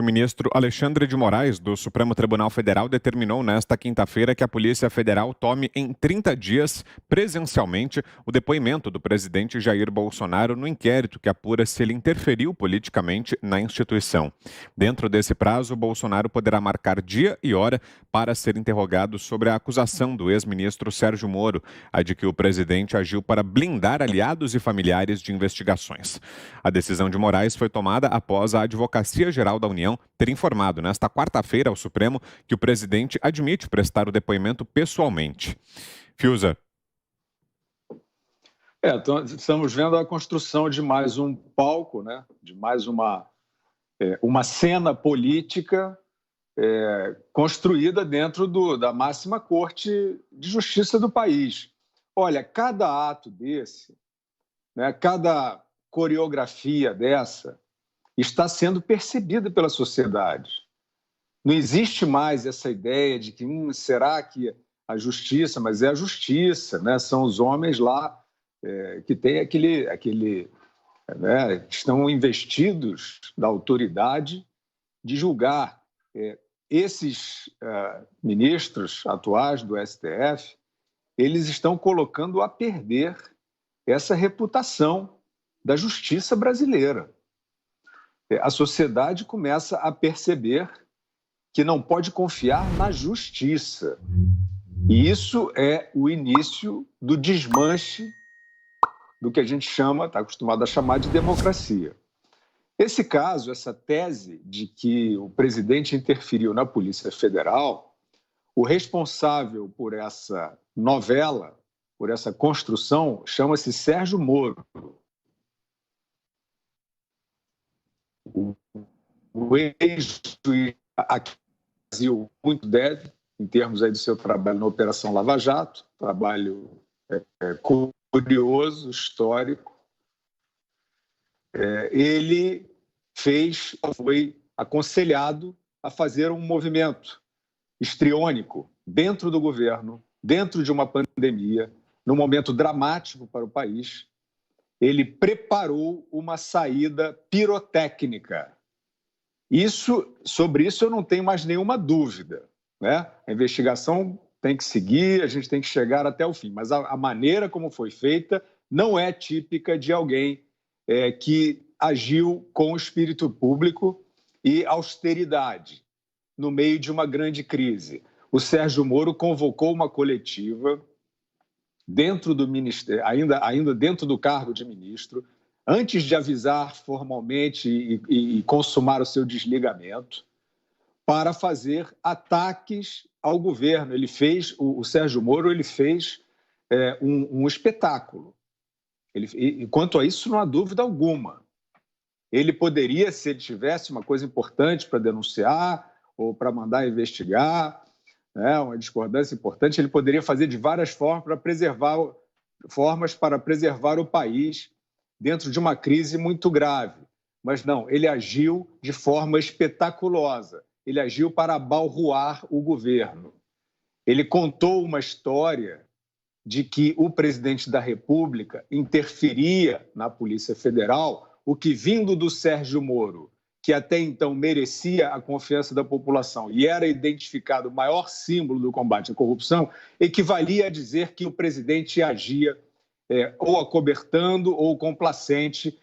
O ministro Alexandre de Moraes, do Supremo Tribunal Federal, determinou nesta quinta-feira que a Polícia Federal tome em 30 dias, presencialmente, o depoimento do presidente Jair Bolsonaro no inquérito que apura se ele interferiu politicamente na instituição. Dentro desse prazo, Bolsonaro poderá marcar dia e hora para ser interrogado sobre a acusação do ex-ministro Sérgio Moro, a de que o presidente agiu para blindar aliados e familiares de investigações. A decisão de Moraes foi tomada após a Advocacia Geral da União ter informado nesta quarta-feira ao Supremo que o presidente admite prestar o depoimento pessoalmente. Fiuza. Então, estamos vendo a construção de mais um palco, né? De mais uma cena política construída dentro da máxima corte de justiça do país. Olha, cada ato desse, né, cada coreografia dessa, está sendo percebida pela sociedade. Não existe mais essa ideia de que será que a justiça, mas é a justiça, né? São os homens lá que têm né, estão investidos da autoridade de julgar. Esses ministros atuais do STF, eles estão colocando a perder essa reputação da justiça brasileira. A sociedade começa a perceber que não pode confiar na justiça. E isso é o início do desmanche do que a gente está acostumado a chamar de democracia. Esse caso, essa tese de que o presidente interferiu na Polícia Federal, o responsável por essa novela, por essa construção, chama-se Sérgio Moro. O ex-juiz aqui no Brasil muito deve, em termos aí do seu trabalho na Operação Lava Jato, trabalho curioso, histórico. Ele foi aconselhado a fazer um movimento histriônico dentro do governo, dentro de uma pandemia, num momento dramático para o país. Ele preparou uma saída pirotécnica. Sobre isso eu não tenho mais nenhuma dúvida, né? A investigação tem que seguir, a gente tem que chegar até o fim, mas a maneira como foi feita não é típica de alguém que agiu com espírito público e austeridade no meio de uma grande crise. O Sérgio Moro convocou uma coletiva dentro do ministério, ainda dentro do cargo de ministro, antes de avisar formalmente e consumar o seu desligamento, para fazer ataques ao governo. O Sérgio Moro fez um espetáculo. E quanto a isso, não há dúvida alguma. Ele poderia, se ele tivesse uma coisa importante para denunciar ou para mandar investigar, né, uma discordância importante, ele poderia fazer de várias formas para preservar o país dentro de uma crise muito grave. Mas não, ele agiu de forma espetaculosa. Ele agiu para abalroar o governo. Ele contou uma história de que o presidente da República interferia na Polícia Federal, o que, vindo do Sérgio Moro, que até então merecia a confiança da população e era identificado o maior símbolo do combate à corrupção, equivalia a dizer que o presidente agia ou acobertando ou complacente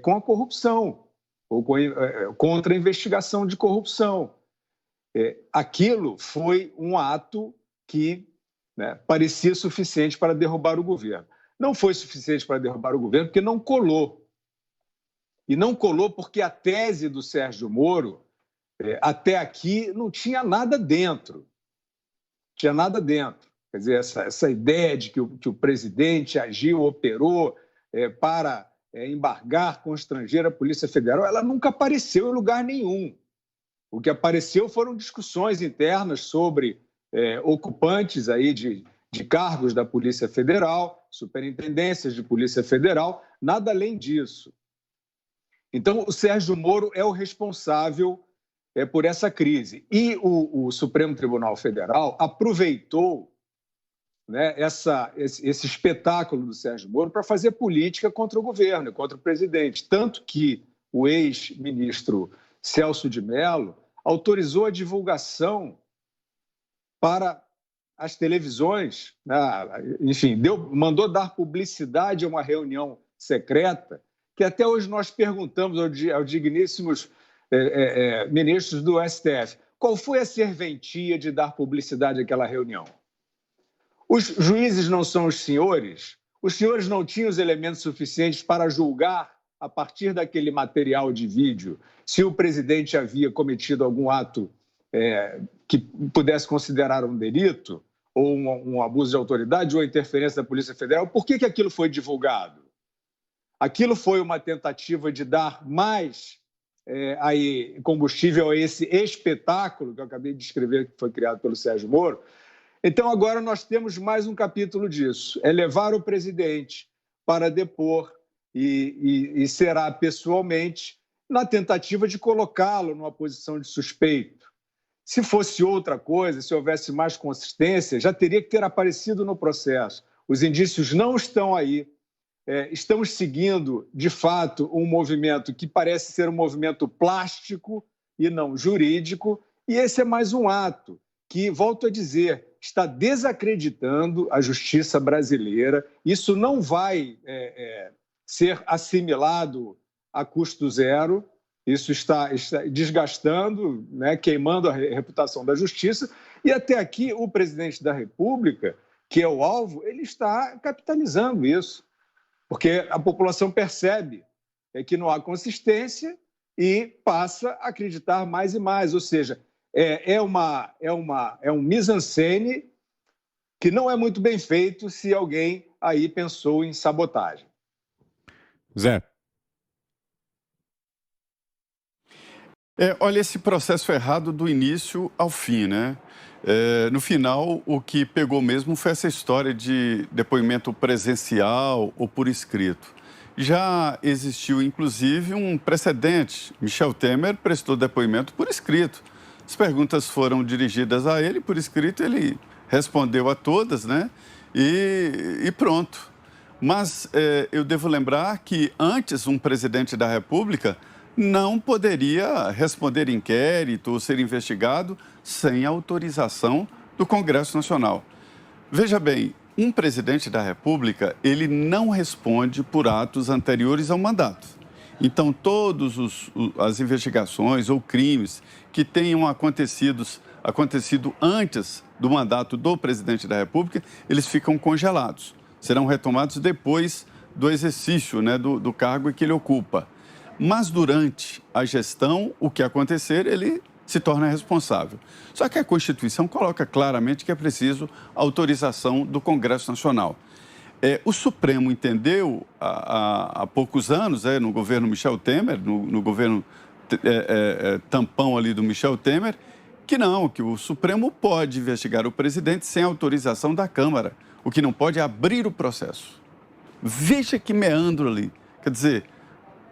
com a corrupção, ou contra a investigação de corrupção. Aquilo foi um ato que parecia suficiente para derrubar o governo. Não foi suficiente para derrubar o governo porque não colou. E não colou porque a tese do Sérgio Moro, até aqui, não tinha nada dentro. Tinha nada dentro. Quer dizer, essa ideia de que o presidente agiu, operou para embargar, constranger a Polícia Federal, ela nunca apareceu em lugar nenhum. O que apareceu foram discussões internas sobre ocupantes aí de cargos da Polícia Federal, superintendências de Polícia Federal, nada além disso. Então, o Sérgio Moro é o responsável por essa crise. E o Supremo Tribunal Federal aproveitou esse espetáculo do Sérgio Moro para fazer política contra o governo, contra o presidente. Tanto que o ex-ministro Celso de Mello, autorizou a divulgação para as televisões, né? Enfim, mandou dar publicidade a uma reunião secreta, que até hoje nós perguntamos aos digníssimos ministros do STF, qual foi a serventia de dar publicidade àquela reunião? Os juízes não são os senhores? Os senhores não tinham os elementos suficientes para julgar, a partir daquele material de vídeo, se o presidente havia cometido algum ato que pudesse considerar um delito, ou um abuso de autoridade, ou interferência da Polícia Federal? Por que aquilo foi divulgado? Aquilo foi uma tentativa de dar mais combustível a esse espetáculo que eu acabei de descrever, que foi criado pelo Sérgio Moro. Então, agora nós temos mais um capítulo disso. É levar o presidente para depor e será pessoalmente na tentativa de colocá-lo numa posição de suspeito. Se fosse outra coisa, se houvesse mais consistência, já teria que ter aparecido no processo. Os indícios não estão aí. Estamos seguindo, de fato, um movimento que parece ser um movimento plástico e não jurídico, e esse é mais um ato que, volto a dizer, está desacreditando a justiça brasileira. Isso não vai ser assimilado a custo zero, isso está desgastando, né, queimando a reputação da justiça, e até aqui o presidente da República, que é o alvo, ele está capitalizando isso, porque a população percebe que não há consistência e passa a acreditar mais e mais, ou seja, é um mise-en-scène que não é muito bem feito se alguém aí pensou em sabotagem. Zé. Olha, esse processo errado do início ao fim, né? No final, o que pegou mesmo foi essa história de depoimento presencial ou por escrito. Já existiu, inclusive, um precedente. Michel Temer prestou depoimento por escrito. As perguntas foram dirigidas a ele por escrito, ele respondeu a todas, né? E pronto. Mas eu devo lembrar que antes um presidente da República não poderia responder inquérito ou ser investigado sem autorização do Congresso Nacional. Veja bem, um presidente da República, ele não responde por atos anteriores ao mandato. Então, todas as investigações ou crimes que tenham acontecido antes do mandato do presidente da República, eles ficam congelados. Serão retomados depois do exercício, né, do cargo que ele ocupa. Mas durante a gestão, o que acontecer, ele se torna responsável. Só que a Constituição coloca claramente que é preciso autorização do Congresso Nacional. O Supremo entendeu há poucos anos, no governo Michel Temer, no governo tampão ali do Michel Temer, que o Supremo pode investigar o presidente sem autorização da Câmara. O que não pode é abrir o processo. Veja que meandro ali. Quer dizer,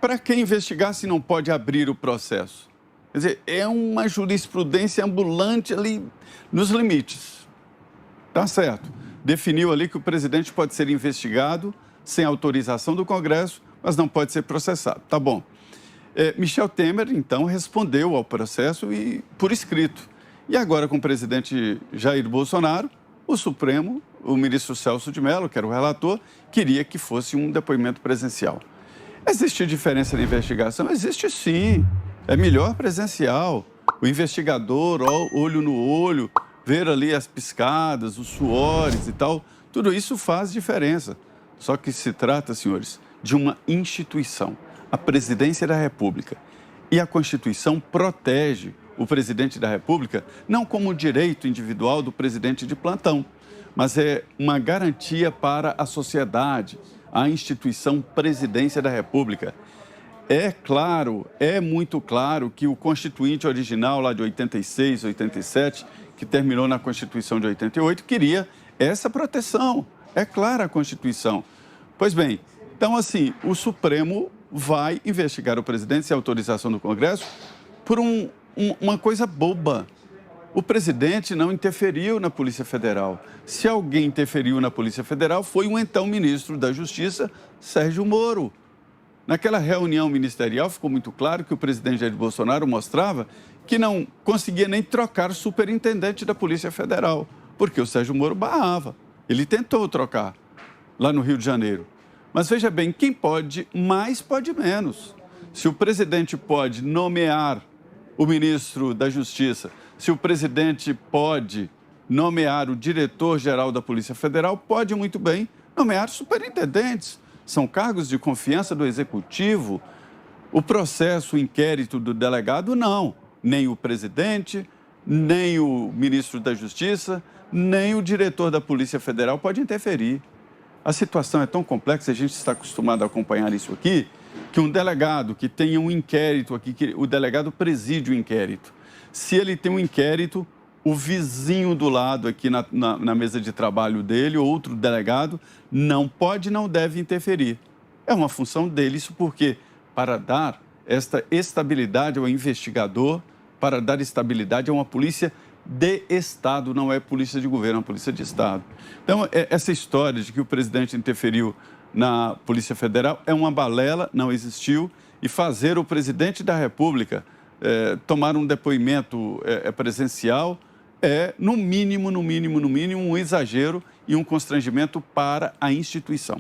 para que investigar se não pode abrir o processo? Quer dizer, é uma jurisprudência ambulante ali nos limites. Tá certo. Definiu ali que o presidente pode ser investigado sem autorização do Congresso, mas não pode ser processado. Tá bom. Michel Temer, então, respondeu ao processo por escrito. E agora, com o presidente Jair Bolsonaro, o Supremo, o ministro Celso de Mello, que era o relator, queria que fosse um depoimento presencial. Existe diferença de investigação? Existe sim. É melhor presencial. O investigador, olho no olho, ver ali as piscadas, os suores e tal, tudo isso faz diferença. Só que se trata, senhores, de uma instituição, a Presidência da República. E a Constituição protege o presidente da República não como um direito individual do presidente de plantão, mas é uma garantia para a sociedade, a instituição Presidência da República. É claro, é muito claro que o Constituinte original lá de 86, 87, que terminou na Constituição de 88, queria essa proteção. É clara a Constituição. Pois bem, então assim, o Supremo vai investigar o presidente sem autorização do Congresso por uma coisa boba. O presidente não interferiu na Polícia Federal. Se alguém interferiu na Polícia Federal, foi o então ministro da Justiça, Sérgio Moro. Naquela reunião ministerial ficou muito claro que o presidente Jair Bolsonaro mostrava que não conseguia nem trocar o superintendente da Polícia Federal, porque o Sérgio Moro barrava. Ele tentou trocar lá no Rio de Janeiro. Mas veja bem, quem pode mais, pode menos. Se o presidente pode nomear o ministro da Justiça, se o presidente pode nomear o diretor-geral da Polícia Federal, pode muito bem nomear superintendentes. São cargos de confiança do Executivo. O processo, o inquérito do delegado, não. Nem o presidente, nem o ministro da Justiça, nem o diretor da Polícia Federal pode interferir. A situação é tão complexa, a gente está acostumado a acompanhar isso aqui, que um delegado que tenha um inquérito aqui, que o delegado preside o inquérito. Se ele tem um inquérito, o vizinho do lado aqui na mesa de trabalho dele, outro delegado, não pode, não deve interferir. É uma função dele, isso porque para dar esta estabilidade ao investigador, para dar estabilidade a uma polícia de Estado, não é polícia de governo, é uma polícia de Estado. Então, essa história de que o presidente interferiu na Polícia Federal é uma balela, não existiu, e fazer o presidente da República tomar um depoimento presencial é, no mínimo, um exagero e um constrangimento para a instituição.